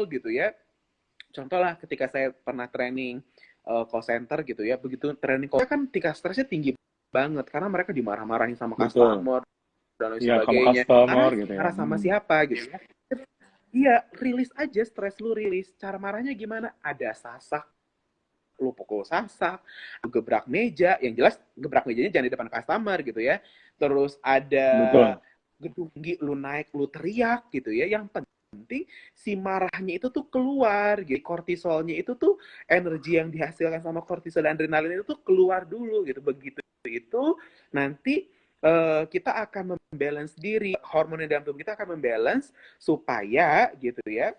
gitu ya. Contoh lah ketika saya pernah training call center gitu ya, begitu training call kan tingkat stresnya tinggi banget karena mereka dimarah-marahin sama Betul. customer dan lain Iya, sama sebagainya. customer Marah, gitu ya. marah sama siapa gitu ya. Iya, rilis aja stres lu, rilis. Cara marahnya gimana? Ada sasak, lu pukul sasak, lu gebrak meja, yang jelas gebrak mejanya jangan di depan customer gitu ya. Terus ada Betul. gedung tinggi, lu naik, lu teriak gitu ya. Yang penting si marahnya itu tuh keluar gitu. Kortisolnya itu tuh energi yang dihasilkan sama kortisol dan adrenalin itu tuh keluar dulu gitu. Begitu itu nanti kita akan membalance diri, hormon yang dalam tubuh kita akan membalance supaya gitu ya,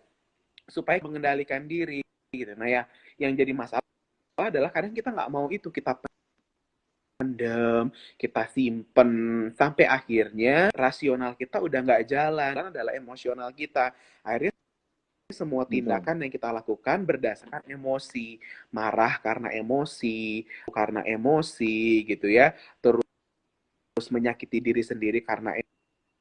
supaya mengendalikan diri gitu. Nah ya, yang jadi masalah adalah kadang kita nggak mau itu, kita pendem, kita simpen, sampai akhirnya rasional kita udah nggak jalan, karena adalah emosional kita. Akhirnya semua Betul. tindakan yang kita lakukan berdasarkan emosi, marah karena emosi gitu ya, terus menyakiti diri sendiri karena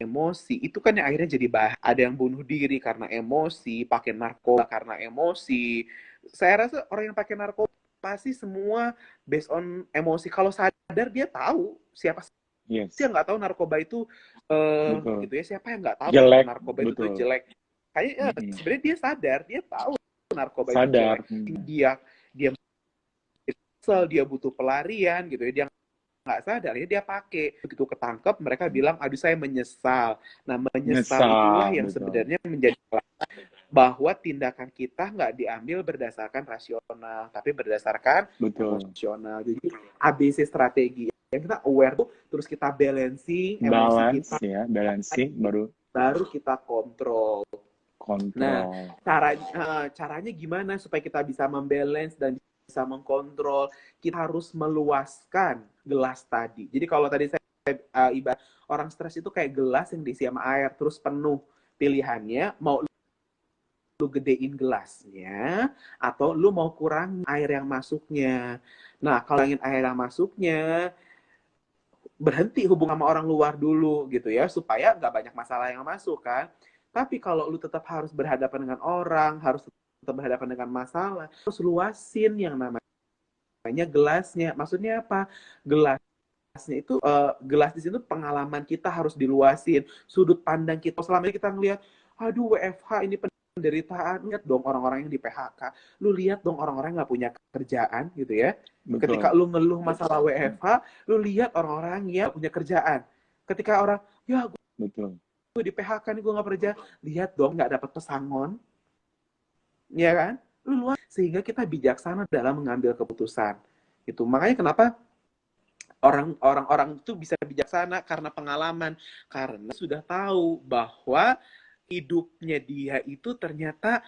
emosi, itu kan yang akhirnya jadi ada yang bunuh diri karena emosi, pakai narkoba karena emosi. Saya rasa orang yang pakai narkoba pasti semua based on emosi. Kalau sadar dia tahu siapa sih Yes. yang nggak tahu narkoba itu Betul. gitu ya, siapa yang nggak tahu Jelek. narkoba itu tuh Betul. jelek. Kayaknya Mm-mm. sebenarnya dia sadar, dia tahu narkoba itu Sadar. jelek. Dia kesel, dia butuh pelarian gitu ya, dia nggak sadar ya dia pakai. Begitu ketangkep mereka bilang aduh saya menyesal. Nah menyesal itulah Nyesal, yang betul. sebenarnya menjadi bahwa tindakan kita nggak diambil berdasarkan rasional tapi berdasarkan Betul. emosional. Jadi ABC strategi yang kita aware tuh, terus kita balancing emosi Balance kita, ya, balancing baru baru kita kontrol. Nah, kontrol. caranya gimana supaya kita bisa membalance dan bisa mengkontrol? Kita harus meluaskan gelas tadi. Jadi kalau tadi saya ibarat orang stres itu kayak gelas yang diisi sama air terus penuh. Pilihannya mau lu gedein gelasnya atau lu mau kurang air yang masuknya. Nah, kalau ingin air yang masuknya, berhenti hubungan sama orang luar dulu gitu ya supaya nggak banyak masalah yang masuk kan. Tapi kalau lu tetap harus berhadapan dengan orang, harus tetap berhadapan dengan masalah, terus luasin yang namanya gelasnya. Maksudnya apa? Gelasnya itu gelas di situ pengalaman kita harus diluasin, sudut pandang kita. Selama ini kita ngelihat, aduh WFH ini penderitaan, lihat dong orang-orang yang di PHK, lu lihat dong orang-orang yang nggak punya kerjaan gitu ya. Ketika Betul. lu ngeluh masalah WFH, lu lihat orang-orang yang gak punya kerjaan. Ketika orang, ya Betul. gue di PHK nih gue nggak kerja, lihat dong nggak dapat pesangon, ya kan? Lu luas sehingga kita bijaksana dalam mengambil keputusan. Itu makanya kenapa orang-orang itu bisa bijaksana karena pengalaman, karena sudah tahu bahwa hidupnya dia itu ternyata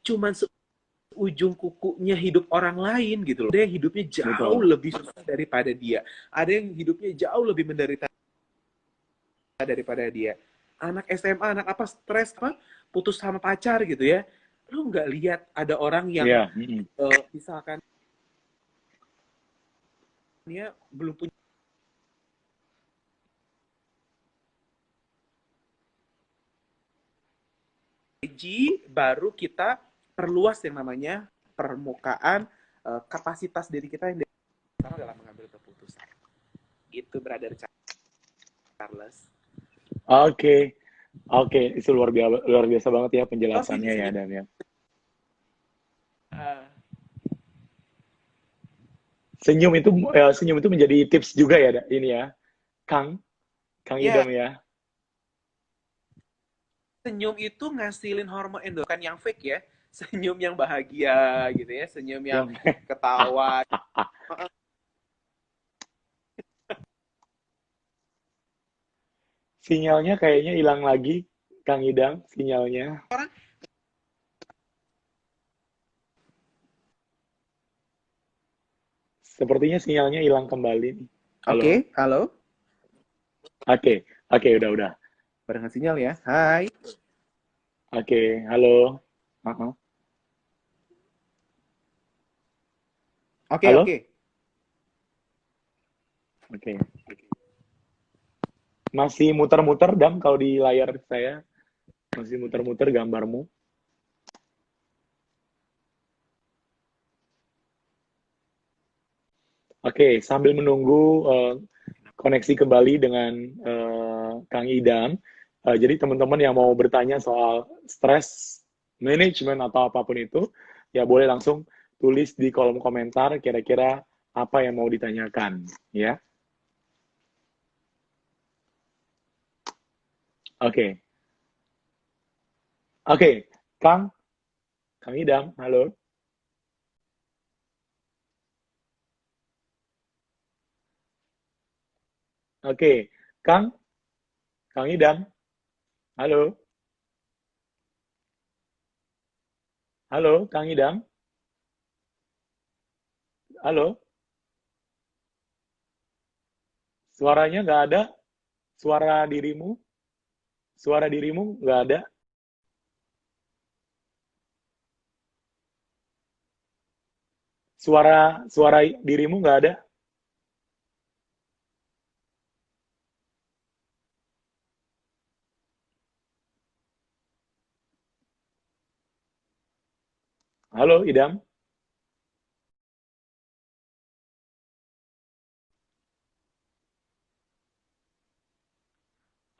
cuma ujung kukunya hidup orang lain gitu loh. Ada yang hidupnya jauh Betul. lebih susah daripada dia. Ada yang hidupnya jauh lebih menderita daripada dia. Anak SMA, anak apa, stres, apa, putus sama pacar gitu ya. Lu nggak lihat ada orang yang Iya. misalkan dia belum punya gaji, baru kita perluas yang namanya permukaan kapasitas diri kita yang dalam mengambil keputusan. Itu Brother Charles. Oke. Oke, itu luar biasa banget ya Oh, penjelasannya ya sini. Dan ya. Uh, Senyum itu menjadi tips juga ya ini ya. Kang Kang ya, Idam ya. senyum itu ngasilin hormon endorfin yang fake ya. Senyum yang bahagia gitu ya, senyum yang Yang ketawa. sinyalnya kayaknya hilang lagi, Kang Idam, sinyalnya. Orang, Sepertinya sinyalnya hilang kembali nih. Halo. oke, halo. Oke, oke, udah. Barengan sinyal ya. Hai. Oke, halo. Uh-uh. Oke, Halo? oke. Oke. Masih muter-muter, Dam, kalau di layar saya. Masih muter-muter gambarmu. Oke, sambil menunggu koneksi kembali dengan Kang Idam. Jadi teman-teman yang mau bertanya soal stress management atau apapun itu, ya boleh langsung tulis di kolom komentar kira-kira apa yang mau ditanyakan, ya. Oke. Oke, Kang Idam, halo. Oke, Kang Idam, halo. Halo, Kang Idam. Halo. Suaranya nggak ada. Suara dirimu. Suara dirimu nggak ada. Suara dirimu nggak ada. Halo, Idam.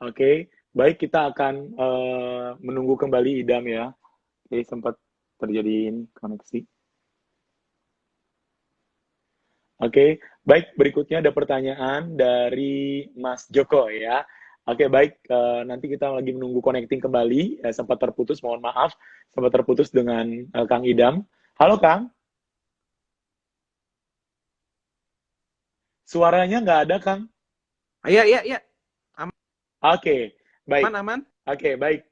Oke, baik kita akan menunggu kembali Idam ya. Jadi sempat terjadi ini koneksi. Oke, baik. Berikutnya ada pertanyaan dari Mas Joko ya. Oke, baik. Nanti kita lagi menunggu connecting kembali. Sempat terputus, mohon maaf. Sempat terputus dengan Kang Idam. Halo, Kang. Suaranya nggak ada, Kang. Iya, iya, iya. Aman, Oke, baik. aman. Oke, baik.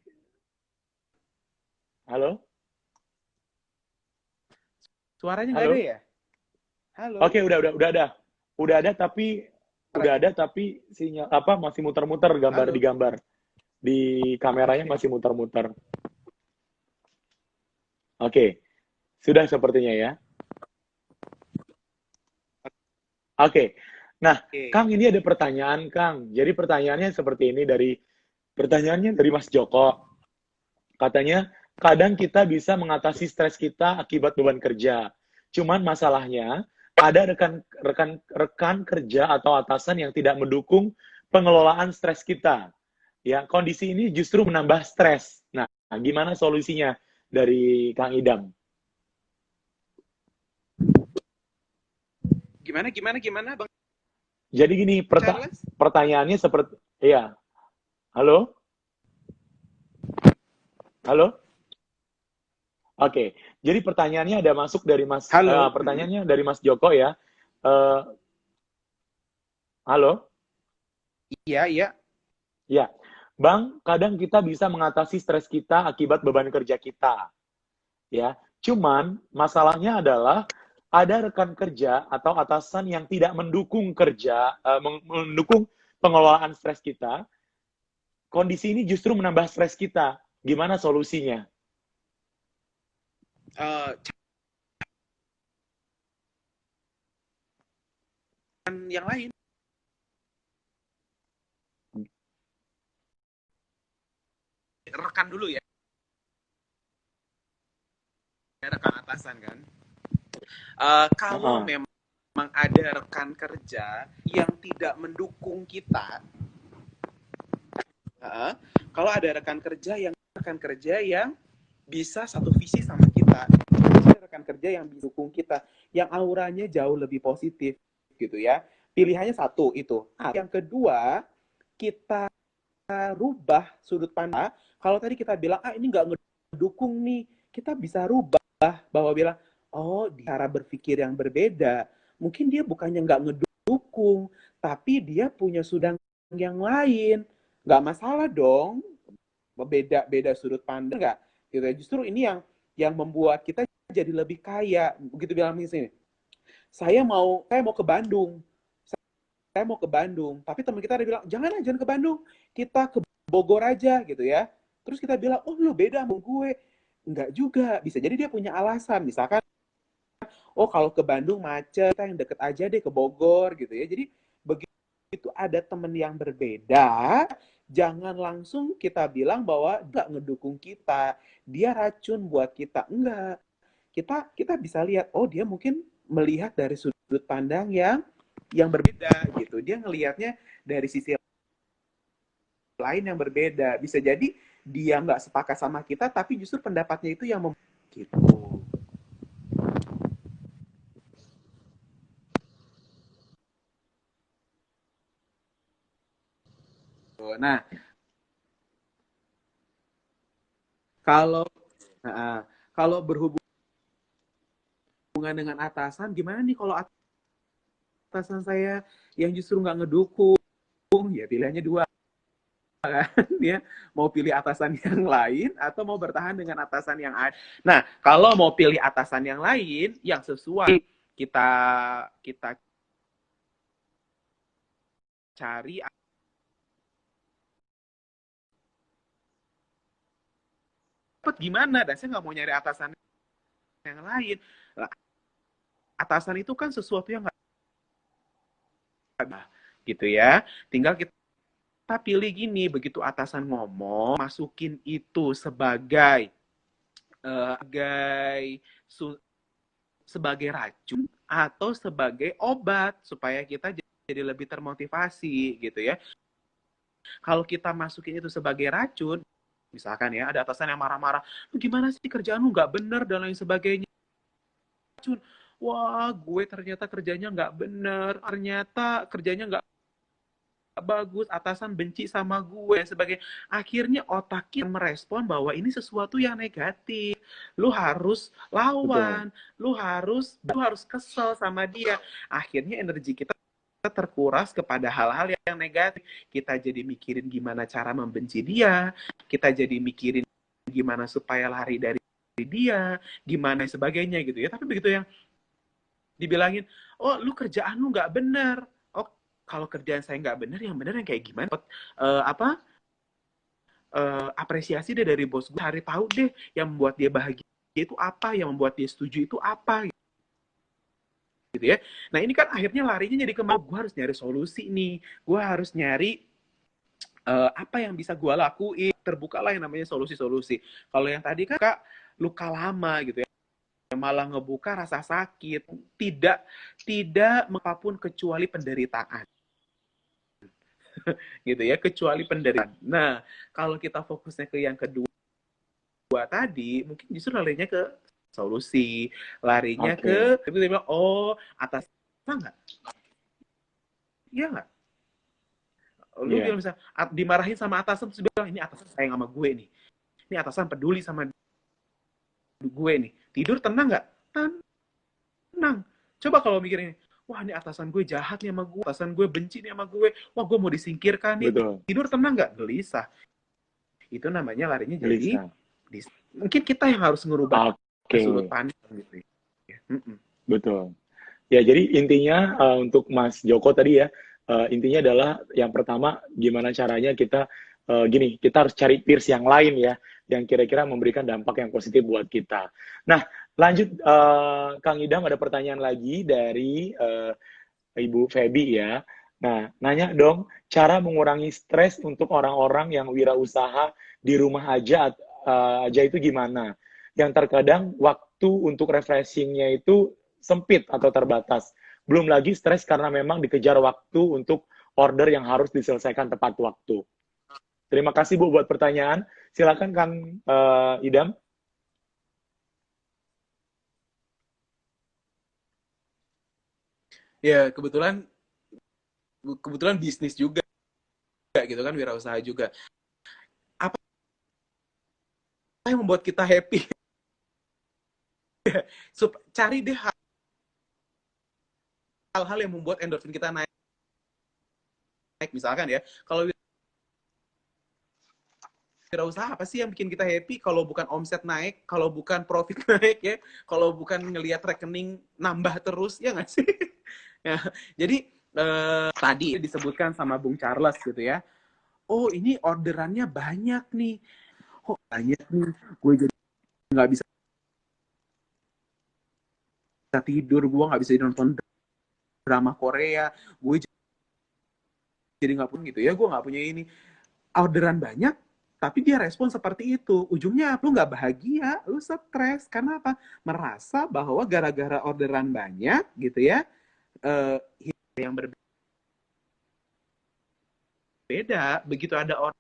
Halo? Suaranya nggak ada Halo? ya? Halo. Oke, udah ada. Udah ada tapi sinyal apa masih muter-muter gambar di Halo. gambar. Di kameranya masih muter-muter. Oke, sudah sepertinya ya. Oke. Nah, Oke. Kang ini ada pertanyaan, Kang. Jadi pertanyaannya seperti ini pertanyaannya dari Mas Joko. Katanya, kadang kita bisa mengatasi stres kita akibat beban kerja. Cuman masalahnya, ada rekan kerja atau atasan yang tidak mendukung pengelolaan stres kita. Ya, kondisi ini justru menambah stres. Nah, gimana solusinya dari Kang Idam? Gimana, Bang Jadi gini, Charles? pertanyaannya seperti, ya, halo, halo, oke. Jadi pertanyaannya ada masuk dari Halo. pertanyaannya dari Mas Joko ya. Eh, halo, Iya, iya. ya, Bang, kadang kita bisa mengatasi stres kita akibat beban kerja kita, ya. Cuman masalahnya adalah ada rekan kerja atau atasan yang tidak mendukung mendukung pengelolaan stres kita. Kondisi ini justru menambah stres kita. Gimana solusinya? Eh, yang lain. Rekan dulu ya. Rekan atasan kan. Kalau Uh-uh. memang ada rekan kerja yang tidak mendukung kita, kalau ada rekan kerja yang bisa satu visi sama kita, ada rekan kerja yang mendukung kita, yang auranya jauh lebih positif gitu ya. Pilihannya satu itu. Yang kedua, kita rubah sudut pandang. Kalau tadi kita bilang, ini nggak ngedukung nih, kita bisa rubah bahwa bilang, oh, cara berpikir yang berbeda. Mungkin dia bukannya nggak ngedukung, tapi dia punya sudut yang lain. Nggak masalah dong, beda sudut pandang nggak? Gitu ya. Justru ini yang membuat kita jadi lebih kaya. Begitu bilang di sini, saya mau ke Bandung. Saya mau ke Bandung, tapi teman kita ada bilang, jangan ke Bandung, kita ke Bogor aja gitu ya. Terus kita bilang, oh lu beda sama gue. Enggak juga, bisa jadi dia punya alasan. Misalkan, oh kalau ke Bandung macet, kita yang deket aja deh ke Bogor gitu ya. Jadi begitu ada teman yang berbeda, jangan langsung kita bilang bahwa enggak ngedukung kita, dia racun buat kita. Enggak, kita bisa lihat, oh dia mungkin melihat dari sudut pandang yang berbeda gitu. Dia ngelihatnya dari sisi lain yang berbeda. Bisa jadi dia nggak sepakat sama kita, tapi justru pendapatnya itu yang gitu. Nah, kalau kalau berhubungan dengan atasan, gimana nih kalau atasan saya yang justru nggak ngedukung? Ya pilihannya dua kan, dia mau pilih atasan yang lain atau mau bertahan dengan atasan yang ada. Nah, kalau mau pilih atasan yang lain yang sesuai kita kita cari dapat gimana, dan saya nggak mau nyari atasan yang lain. Atasan itu kan sesuatu yang nggak ada gitu ya. Tinggal kita pilih gini, begitu atasan ngomong, masukin itu sebagai racun atau sebagai obat supaya kita jadi lebih termotivasi gitu ya. Kalau kita masukin itu sebagai racun, Misalkan ya, ada atasan yang marah-marah, lu gimana sih kerjaan lu nggak bener dan lain sebagainya. Wah, gue ternyata kerjanya nggak bener, ternyata kerjanya nggak bagus, atasan benci sama gue sebagai akhirnya otaknya merespon bahwa ini sesuatu yang negatif. Lu harus Betul. lawan, lu harus kesel sama dia. Akhirnya energi kita terkuras kepada hal-hal yang negatif. Kita jadi mikirin gimana cara membenci dia, kita jadi mikirin gimana supaya lari dari dia, gimana sebagainya gitu ya. Tapi begitu yang dibilangin, oh lu kerjaan lu nggak bener. Oh kalau kerjaan saya nggak bener, yang bener yang kayak gimana? Apa apresiasi deh dari bos gue, cari tahu deh yang membuat dia bahagia itu apa, yang membuat dia setuju itu apa gitu ya. Nah ini kan akhirnya larinya jadi kemana, gue harus nyari solusi nih, gue harus nyari apa yang bisa gue lakuin, terbukalah yang namanya solusi-solusi. Kalau yang tadi kan Kak, luka lama gitu ya, malah ngebuka rasa sakit, tidak tidak apapun kecuali penderitaan gitu ya, kecuali penderitaan. Nah kalau kita fokusnya ke yang kedua tadi, mungkin justru larinya ke solusi, larinya Oke. ke tiba-tiba oh atas nggak, iya nggak, lu Iya. bilang bisa dimarahin sama atasan terus bilang ini atasan sayang sama gue nih, ini atasan peduli sama gue nih, tidur tenang nggak? Tenang. Coba kalau mikir ini, wah ini atasan gue jahat nih sama gue, atasan gue benci nih sama gue, wah gue mau disingkirkan nih, Betul. tidur tenang nggak? Gelisah. Itu namanya larinya jadi Gelisah. mungkin kita yang harus ngerubah Oke. sudut pandang gitu ya. Betul. Ya, jadi intinya untuk Mas Joko tadi ya, intinya adalah yang pertama gimana caranya kita gini, kita harus cari peers yang lain ya, yang kira-kira memberikan dampak yang positif buat kita. Nah, lanjut Kang Idam ada pertanyaan lagi dari Ibu Feby ya. Nah, nanya dong, cara mengurangi stres untuk orang-orang yang wirausaha di rumah aja itu gimana? Yang terkadang waktu untuk refreshingnya itu sempit atau terbatas. Belum lagi stres karena memang dikejar waktu untuk order yang harus diselesaikan tepat waktu. Terima kasih Bu buat pertanyaan. Silakan Kang Idam. Ya kebetulan bisnis juga gitu kan, wirausaha juga. Apa yang membuat kita happy? Cari deh hal-hal yang membuat endorfin kita naik. Misalkan ya, kalau wirausaha apa sih yang bikin kita happy kalau bukan omset naik, kalau bukan profit naik ya, kalau bukan ngelihat rekening nambah terus, ya nggak sih? Ya, jadi tadi disebutkan sama Bung Charles gitu ya, oh ini orderannya banyak nih, oh banyak nih, gue jadi nggak bisa tidur, gue nggak bisa nonton drama Korea, gue jadi nggak pun gitu ya, gue nggak punya ini, orderan banyak tapi dia respon seperti itu, ujungnya lu nggak bahagia, lu stres. Karena apa? Merasa bahwa gara-gara orderan banyak gitu ya, yang berbeda. Begitu ada orang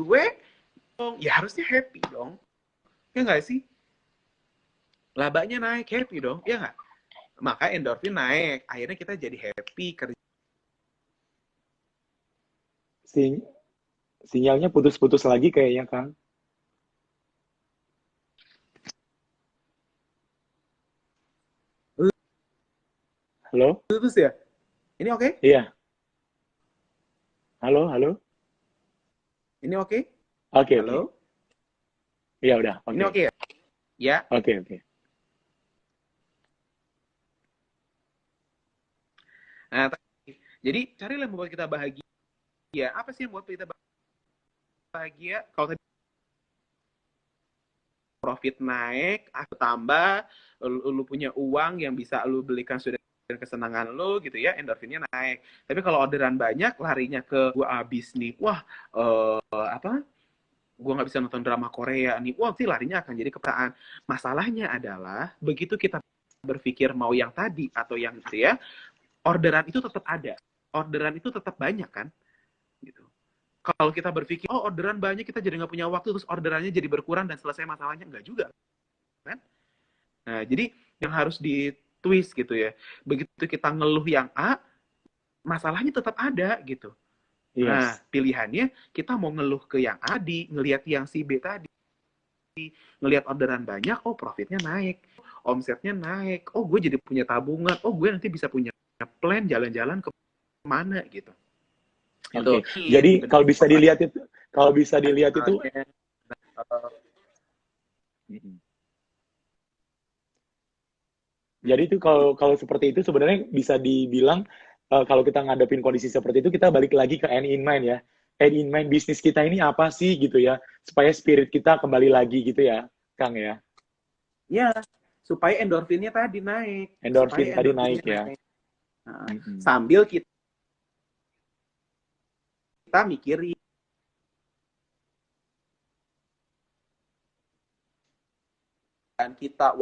gue, ya harusnya happy dong, ya nggak sih? Labanya naik, happy dong, ya nggak? Maka endorfin naik, akhirnya kita jadi happy kerja. Sinyalnya putus-putus lagi kayaknya Kang. Halo? Terus ya, ini oke? Iya. Halo, halo. Ini oke? Oke, oke. Halo? Iya udah, Ini oke. oke ya? Ya. Oke, oke. Nah, jadi carilah yang membuat kita bahagia. Apa sih yang membuat kita bahagia? Kalau tadi profit naik, aku tambah, lu punya uang yang bisa lu belikan sudah kesenangan lu gitu ya, endorfinnya naik. Tapi kalau orderan banyak, larinya ke gua abis nih, wah apa? Gua nggak bisa nonton drama Korea nih, wah sih larinya akan jadi kepekaan. Masalahnya adalah begitu kita berpikir mau yang tadi atau yang itu ya, orderan itu tetap ada. orderan itu tetap banyak kan, gitu. Kalau kita berpikir, oh orderan banyak, kita jadi nggak punya waktu, terus orderannya jadi berkurang dan selesai masalahnya, nggak juga kan. Nah, jadi yang harus di twist gitu ya. Begitu kita ngeluh yang A, masalahnya tetap ada gitu. Nah, Yes. pilihannya kita mau ngeluh ke yang A, ngelihat yang si B tadi, ngelihat orderan banyak, oh profitnya naik, omsetnya naik, oh gue jadi punya tabungan, oh gue nanti bisa punya plan jalan-jalan ke mana gitu. Oke. Itu Jadi kalau bisa dilihat itu, mm-mm. Jadi itu kalau kalau seperti itu sebenarnya bisa dibilang kalau kita ngadepin kondisi seperti itu kita balik lagi ke end in mind ya. End in mind bisnis kita ini apa sih gitu ya, supaya spirit kita kembali lagi gitu ya, Kang ya. ya, supaya endorfinnya tadi naik, Endorfin tadi naik ya. Nah, Mm-mm. sambil kita mikirin kita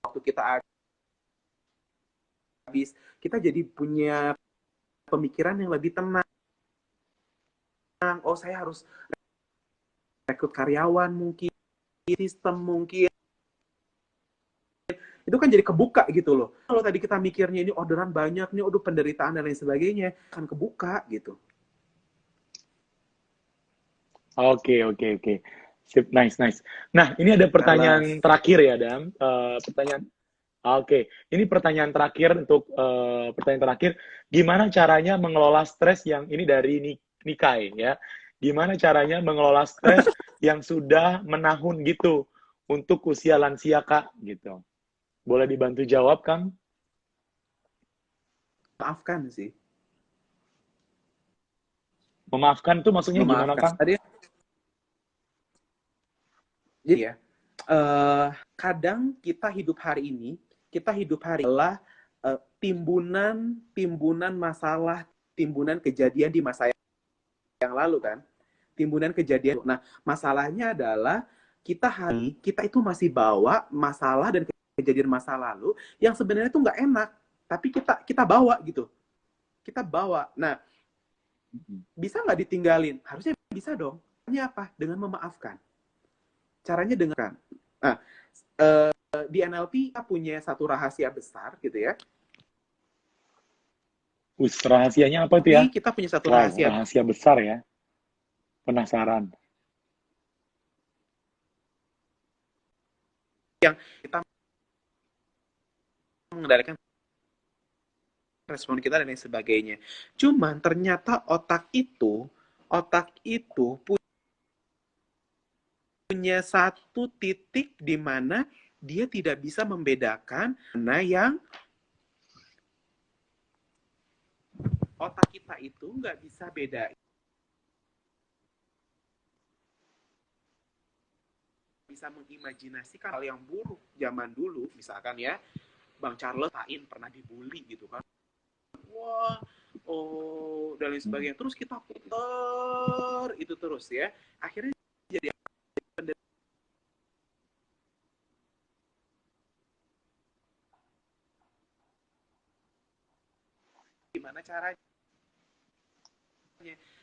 waktu kita habis, kita jadi punya pemikiran yang lebih tenang. Oh, saya harus rekrut karyawan mungkin, sistem mungkin. Itu kan jadi kebuka gitu loh. Kalau tadi kita mikirnya ini orderan banyak nih, udah penderitaan dan lain sebagainya, kan kebuka gitu. Oke, oke, oke. Sip, nice, nice. Nah, ini ada Balas. pertanyaan terakhir ya, Dam. Pertanyaan, oke. Ini pertanyaan terakhir untuk pertanyaan terakhir. Gimana caranya mengelola stres yang ini dari Nikai ya? Gimana caranya mengelola stres yang sudah menahun gitu untuk usia lansia Kak gitu? Boleh dibantu jawab, Kang? Maafkan sih. Memaafkan tuh maksudnya gimana, Memaafkan. Kang? Tadi jadi ya, kadang kita hidup hari ini, adalah timbunan masalah, timbunan kejadian di masa yang lalu kan, timbunan kejadian. Nah, masalahnya adalah kita itu masih bawa masalah dan kejadian masa lalu yang sebenarnya itu nggak enak, tapi kita bawa gitu, kita bawa. Nah, bisa nggak ditinggalin? Harusnya bisa dong. Caranya apa? Dengan memaafkan. Caranya dengan, nah, di NLP kita punya satu rahasia besar gitu ya. Rahasianya apa itu ya? Kita punya satu Wow, rahasia rahasia besar ya. Penasaran. yang kita mengendalikan respon kita dan lain sebagainya. Cuman ternyata otak itu punya satu titik di mana dia tidak bisa membedakan mana yang otak kita itu nggak bisa beda, bisa mengimajinasikan hal yang buruk zaman dulu, misalkan ya Bang Charles Tain pernah dibully gitu kan, wah, oh, dan lain sebagainya, terus kita putar itu terus ya, akhirnya jadi gimana caranya,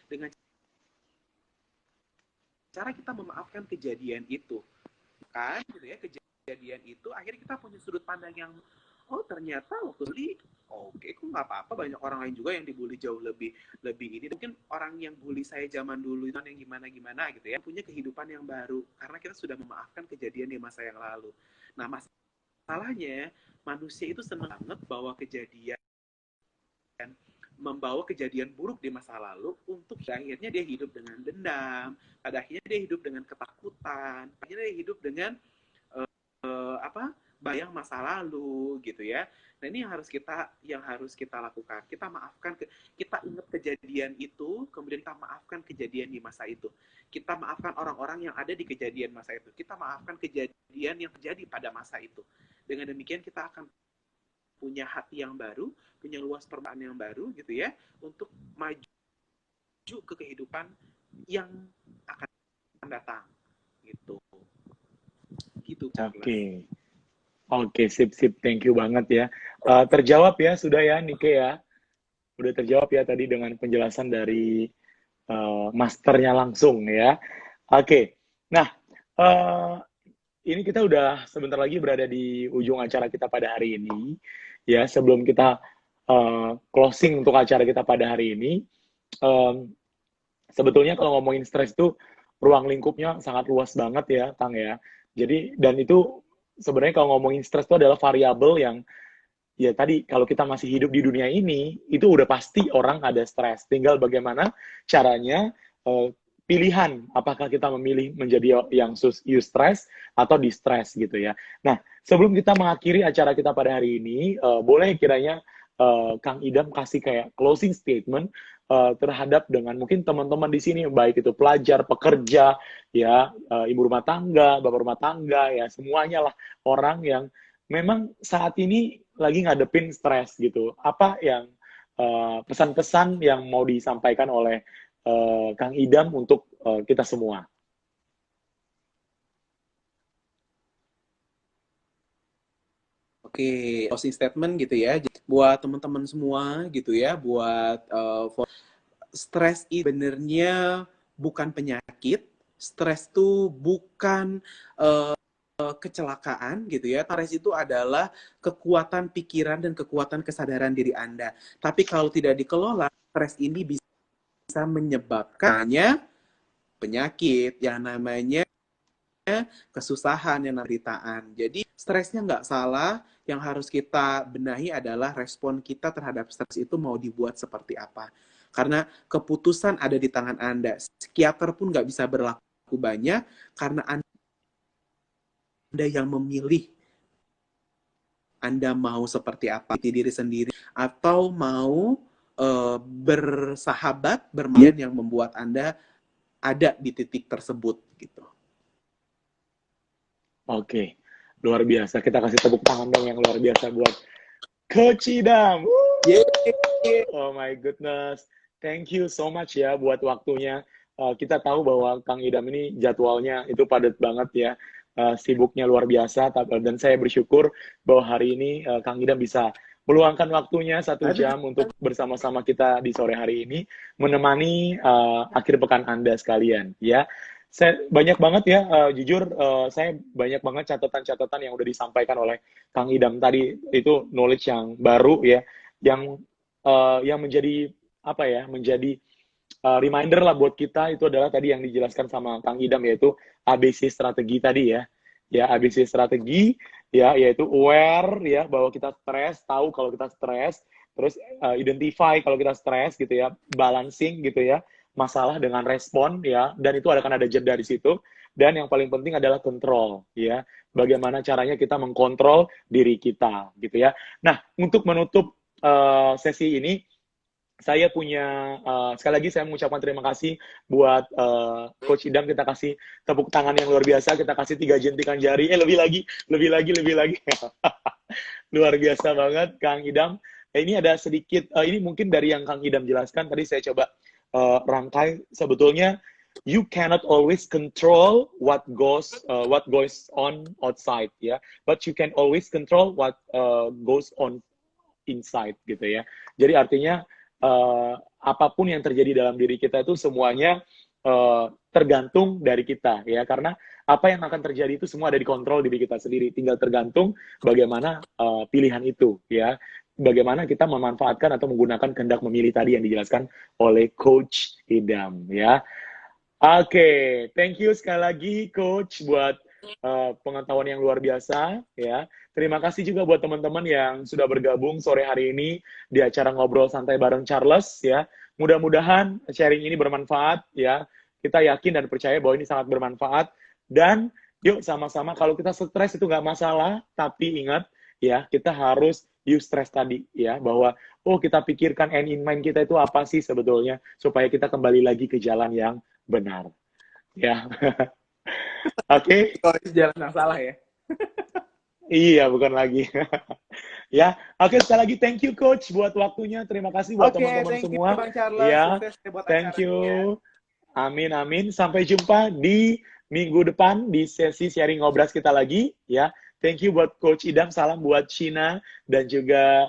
dengan cara kita memaafkan kejadian itu kan gitu ya, kejadian itu akhirnya kita punya sudut pandang yang, oh ternyata waktu bully oke, kok nggak apa-apa, banyak orang lain juga yang dibully jauh lebih lebih ini, mungkin orang yang bully saya zaman dulu itu yang gimana gimana gitu ya, punya kehidupan yang baru karena kita sudah memaafkan kejadian di masa yang lalu. Nah, masalahnya manusia itu senang banget membawa kejadian buruk di masa lalu untuk akhirnya dia hidup dengan dendam, pada akhirnya dia hidup dengan ketakutan, akhirnya dia hidup dengan apa, bayang masa lalu gitu ya. Nah, ini yang harus kita lakukan. Kita maafkan, kita ingat kejadian itu, kemudian kita maafkan kejadian di masa itu. Kita maafkan orang-orang yang ada di kejadian masa itu. Kita maafkan kejadian yang terjadi pada masa itu. Dengan demikian kita akan punya hati yang baru, punya luas permukaan yang baru gitu ya, untuk maju ke kehidupan yang akan datang gitu. Gitu, Charles. Oke. Oke, sip, sip. Thank you banget ya. Terjawab ya, sudah ya, Nike ya. udah terjawab ya tadi dengan penjelasan dari masternya langsung ya. Oke, nah eh, ini kita udah sebentar lagi berada di ujung acara kita pada hari ini. Ya, sebelum kita closing untuk acara kita pada hari ini, em, sebetulnya kalau ngomongin stres itu ruang lingkupnya sangat luas banget ya, Kang ya. Jadi dan itu sebenarnya kalau ngomongin stres itu adalah variabel yang ya tadi kalau kita masih hidup di dunia ini itu udah pasti orang ada stres. Tinggal bagaimana caranya pilihan apakah kita memilih menjadi yang eustress atau distress gitu ya. Nah, sebelum kita mengakhiri acara kita pada hari ini, boleh kiranya Kang Idam kasih kayak closing statement terhadap dengan mungkin teman-teman di sini baik itu pelajar, pekerja, ya ibu rumah tangga, bapak rumah tangga, ya semuanya lah orang yang memang saat ini lagi ngadepin stres gitu. Apa yang pesan-pesan yang mau disampaikan oleh Kang Idam untuk kita semua? Oke, closing statement gitu ya. Jadi, buat teman-teman semua gitu ya, buat stres itu sebenarnya bukan penyakit, stres itu bukan kecelakaan gitu ya. Stres itu adalah kekuatan pikiran dan kekuatan kesadaran diri Anda. Tapi kalau tidak dikelola, stres ini bisa menyebabkannya penyakit yang namanya kesusahan, yang penderitaan. Jadi stresnya nggak salah, yang harus kita benahi adalah respon kita terhadap stres itu mau dibuat seperti apa. Karena keputusan ada di tangan Anda. Psikiater pun nggak bisa berlaku banyak karena Anda yang memilih Anda mau seperti apa di diri sendiri atau mau bersahabat, bermain yang membuat Anda ada di titik tersebut gitu. Oke, luar biasa. Kita kasih tepuk tangan dong yang luar biasa buat Coach Idam. Oh my goodness. Thank you so much ya buat waktunya. Kita tahu bahwa Kang Idam ini jadwalnya itu padat banget ya. Sibuknya luar biasa. Dan saya bersyukur bahwa hari ini Kang Idam bisa meluangkan waktunya 1 jam untuk bersama-sama kita di sore hari ini. Menemani akhir pekan Anda sekalian ya. Saya banyak banget ya, jujur saya banyak banget catatan-catatan yang udah disampaikan oleh Kang Idam tadi, itu knowledge yang baru ya, yang menjadi apa ya, menjadi reminder lah buat kita. Itu adalah tadi yang dijelaskan sama Kang Idam, yaitu ABC strategi tadi ya ABC strategi ya, yaitu aware ya bahwa kita stres, tahu kalau kita stres, terus identify kalau kita stres gitu ya, balancing gitu ya masalah dengan respon ya, dan itu akan ada jeda di situ. Dan yang paling penting adalah kontrol ya, bagaimana caranya kita mengkontrol diri kita gitu ya. Nah, untuk menutup sesi ini saya punya sekali lagi saya mengucapkan terima kasih buat Coach Idam. Kita kasih tepuk tangan yang luar biasa, kita kasih 3 jentikan jari, lebih lagi luar biasa banget Kang Idam. Ini ada sedikit ini mungkin dari yang Kang Idam jelaskan tadi, saya coba rangkai. Sebetulnya you cannot always control what goes on outside ya, but you can always control what goes on inside gitu ya. Jadi artinya apapun yang terjadi dalam diri kita itu semuanya tergantung dari kita ya, karena apa yang akan terjadi itu semua ada di kontrol diri kita sendiri, tinggal tergantung bagaimana pilihan itu ya, bagaimana kita memanfaatkan atau menggunakan kehendak memilih tadi yang dijelaskan oleh Coach Idam ya. Oke, thank you sekali lagi Coach buat pengetahuan yang luar biasa ya. Terima kasih juga buat teman-teman yang sudah bergabung sore hari ini di acara Ngobrol Santai bareng Charles ya. Mudah-mudahan sharing ini bermanfaat ya. Kita yakin dan percaya bahwa ini sangat bermanfaat. Dan yuk sama-sama, kalau kita stres itu nggak masalah, tapi ingat ya, kita harus use stress tadi ya, bahwa oh kita pikirkan end in mind kita itu apa sih sebetulnya, supaya kita kembali lagi ke jalan yang benar ya. Oke. Oh, jalan yang salah ya. Iya, bukan lagi. Ya, oke, sekali lagi thank you Coach buat waktunya. Terima kasih buat teman-teman semua. Bang Charles. Ya, Sukses buat thank you. acaranya. Amin, amin. Sampai jumpa di minggu depan di sesi sharing ngobras kita lagi. Ya, thank you buat Coach Idam. Salam buat Cina dan juga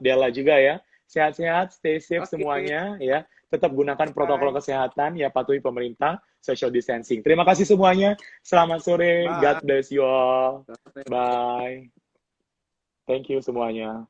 Della juga ya. Sehat-sehat, stay safe Oke. semuanya ya. Tetap gunakan protokol Bye. kesehatan ya, patuhi pemerintah, social distancing. Terima kasih semuanya. Selamat sore. Bye. God bless you all. Bye. Thank you semuanya.